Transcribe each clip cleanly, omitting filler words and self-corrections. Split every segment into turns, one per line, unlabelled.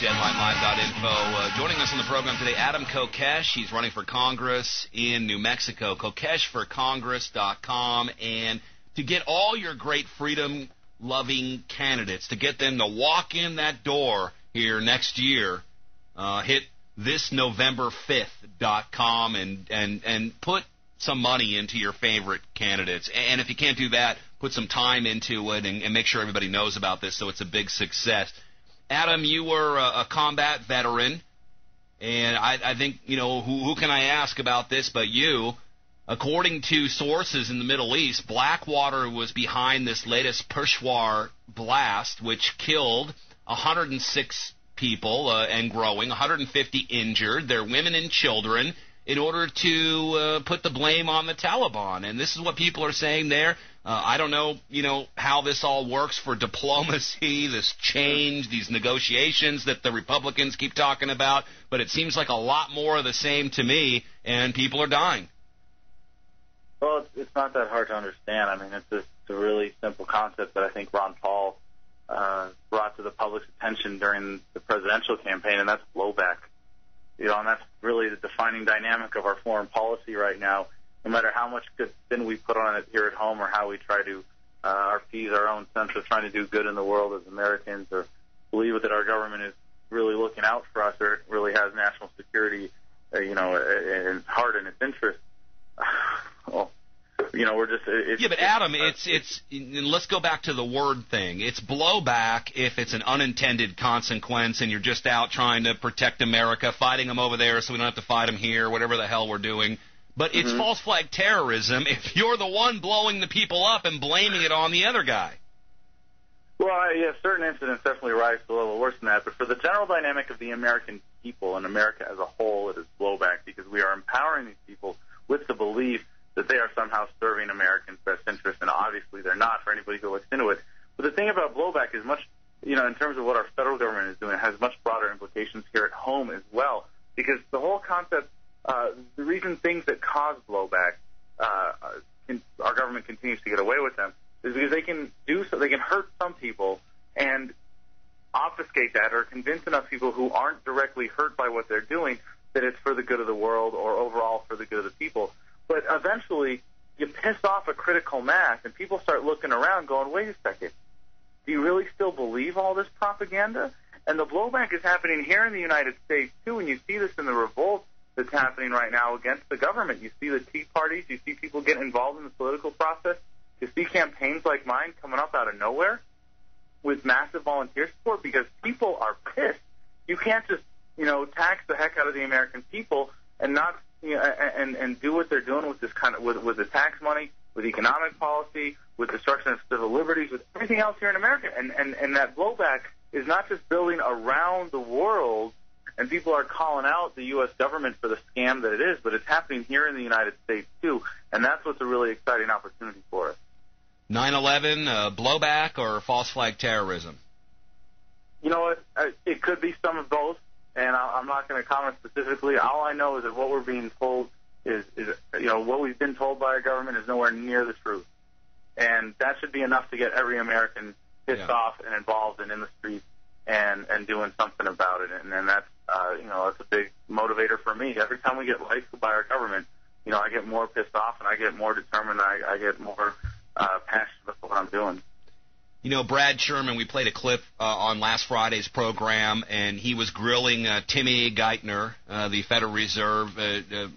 DeadlineLive.info. Joining us on the program today, Adam Kokesh. He's running for Congress in New Mexico. KokeshForCongress.com. And to get all your great freedom-loving candidates, to get them to walk in that door here next year, hit thisnovember5th.com and put some money into your favorite candidates. And if you can't do that, put some time into it and make sure everybody knows about this so it's a big success. Adam, you were a combat veteran, and I think, who can I ask about this but you? According to sources in the Middle East, Blackwater was behind this latest Peshawar blast, which killed 106 people and growing, 150 injured. They're women and children, in order to put the blame on the Taliban. And this is what people are saying there. I don't know, how this all works for diplomacy, this change, these negotiations that the Republicans keep talking about, but it seems like a lot more of the same to me, and people are dying.
Well, it's not that hard to understand. I mean, it's a really simple concept that I think Ron Paul brought to the public's attention during the presidential campaign, and that's blowback. And that's really the defining dynamic of our foreign policy right now. No matter how much good spin we put on it here at home, or how we try to appease our own sense of trying to do good in the world as Americans, or believe that our government is really looking out for us, or it really has national security, in heart and its interest. Well, we're just.
But Adam, it's. Let's go back to the word thing. It's blowback if it's an unintended consequence, and you're just out trying to protect America, fighting them over there, so we don't have to fight them here, whatever the hell we're doing. But it's false flag terrorism if you're the one blowing the people up and blaming it on the other guy.
Well, certain incidents definitely rise to a level worse than that. But for the general dynamic of the American people and America as a whole, it is blowback, because we are empowering these people with the belief that they are somehow serving Americans' best interests, and obviously they're not for anybody who looks into it. But the thing about blowback is much, in terms of what our federal government is doing, it has much broader implications here at home as well, because the whole concept, the reason things that cause blowback, our government continues to get away with them, is because they can they can hurt some people and obfuscate that, or convince enough people who aren't directly hurt by what they're doing that it's for the good of the world, or overall for the good of the people. But eventually, you piss off a critical mass, and people start looking around going, wait a second, do you really still believe all this propaganda? And the blowback is happening here in the United States, too, and you see this in the revolt that's happening right now against the government. You see the Tea Parties, you see people get involved in the political process, you see campaigns like mine coming up out of nowhere with massive volunteer support, because people are pissed. You can't just, tax the heck out of the American people and not, and do what they're doing with this kind of, with the tax money, with economic policy, with destruction of civil liberties, with everything else here in America. And that blowback is not just building around the world, and people are calling out the U.S. government for the scam that it is, but it's happening here in the United States, too, and that's what's a really exciting opportunity for us.
9/11, blowback, or false flag terrorism?
You know what? It could be some of both, and I'm not going to comment specifically. All I know is that what we're being told is what we've been told by our government is nowhere near the truth, and that should be enough to get every American pissed off and involved and in the streets and doing something about it. And that's that's a big motivator for me. Every time we get lied to by our government, I get more pissed off, and I get more determined. I get more passionate about what I'm doing.
Brad Sherman, we played a clip on last Friday's program, and he was grilling Timmy Geithner, the Federal Reserve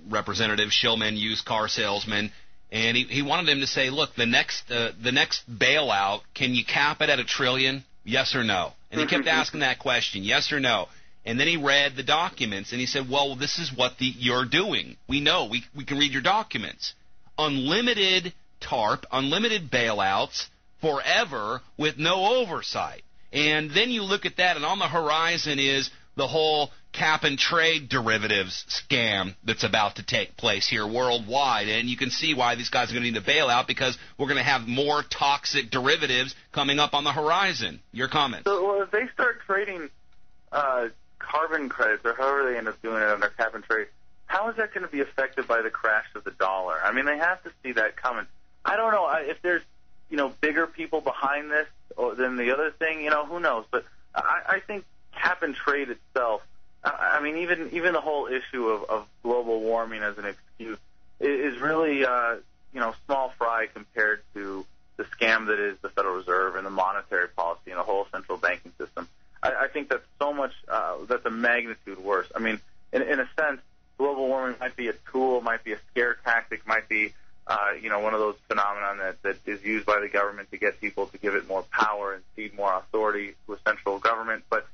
representative, shillman, used car salesman, and he wanted him to say, look, the next bailout, can you cap it at $1 trillion? Yes or no? And he kept asking that question, yes or no? And then he read the documents, and he said, well, this is what you're doing. We know. We can read your documents. Unlimited TARP, unlimited bailouts, forever, with no oversight. And then you look at that, and on the horizon is the whole cap-and-trade derivatives scam that's about to take place here worldwide. And you can see why these guys are going to need a bailout, because we're going to have more toxic derivatives coming up on the horizon. Your comments?
So if they start trading carbon credits, or however they end up doing it under cap-and-trade, how is that going to be affected by the crash of the dollar? I mean, they have to see that coming. I don't know if there's bigger people behind this than the other thing, who knows? But I think cap and trade itself, I mean, even the whole issue of global warming as an excuse is really, small fry compared to the scam that is the Federal Reserve and the monetary policy and the whole central banking system. I think that's so much, that's a magnitude worse. I mean, in a sense, global warming might be a tool, might be a scare tactic, might be, one of those phenomenon that is used by the government to get people to give it more power and cede more authority to a central government. But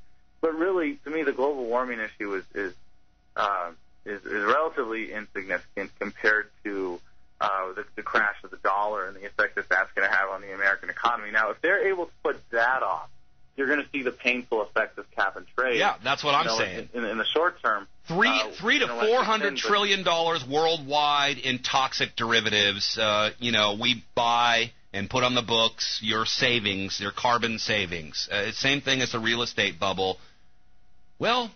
really, to me, the global warming issue is relatively insignificant compared to the crash of the dollar and the effect that that's going to have on the American economy. Now, if they're able to put that off, you're going to see the painful effects of cap and trade.
Yeah, that's what I'm saying.
In the short term,
$300 to $400 trillion worldwide in toxic derivatives. We buy and put on the books your savings, your carbon savings. Same thing as the real estate bubble. Well,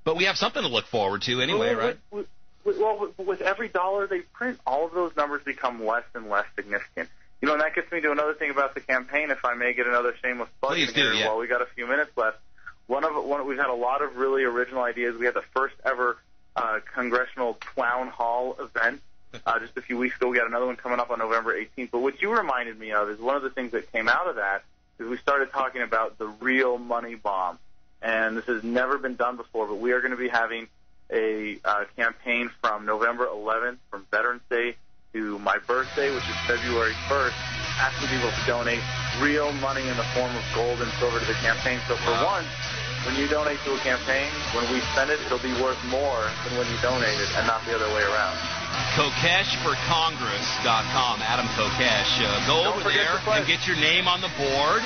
but we have something to look forward to anyway, right?
Well, with every dollar they print, all of those numbers become less and less significant. And that gets me to another thing about the campaign, if I may get another shameless plug in here.
Yeah.
Well, we got a few minutes left. We've had a lot of really original ideas. We had the first ever congressional clown hall event just a few weeks ago. We got another one coming up on November 18th. But what you reminded me of is one of the things that came out of that is we started talking about the real money bomb. And this has never been done before, but we are going to be having a campaign from November 11th, from Veterans Day to my birthday, which is February 1st, asking people to donate real money in the form of gold and silver to the campaign. So for once, when you donate to a campaign, when we spend it, it'll be worth more than when you donate it and not the other way around.
KokeshForCongress.com, Adam Kokesh. Go over there and get your name on the board.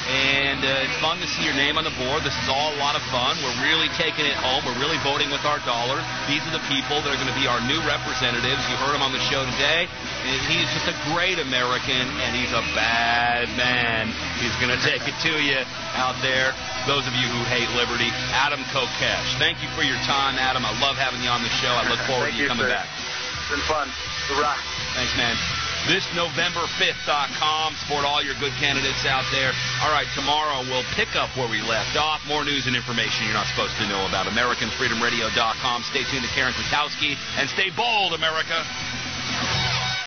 And it's fun to see your name on the board. This is all a lot of fun. We're really taking it home. We're really voting with our dollars. These are the people that are going to be our new representatives. You heard him on the show today. And he's just a great American, and he's a bad man. He's going to take it to you out there. Those of you who hate liberty, Adam Kokesh. Thank you for your time, Adam. I love having you on the show. I look forward to you coming back.
It's been fun. Hurrah.
Thanks, man. ThisNovember5th.com. Support all your good candidates out there. All right, tomorrow we'll pick up where we left off. More news and information you're not supposed to know about. AmericanFreedomRadio.com. Stay tuned to Karen Kwiatkowski. And stay bold, America.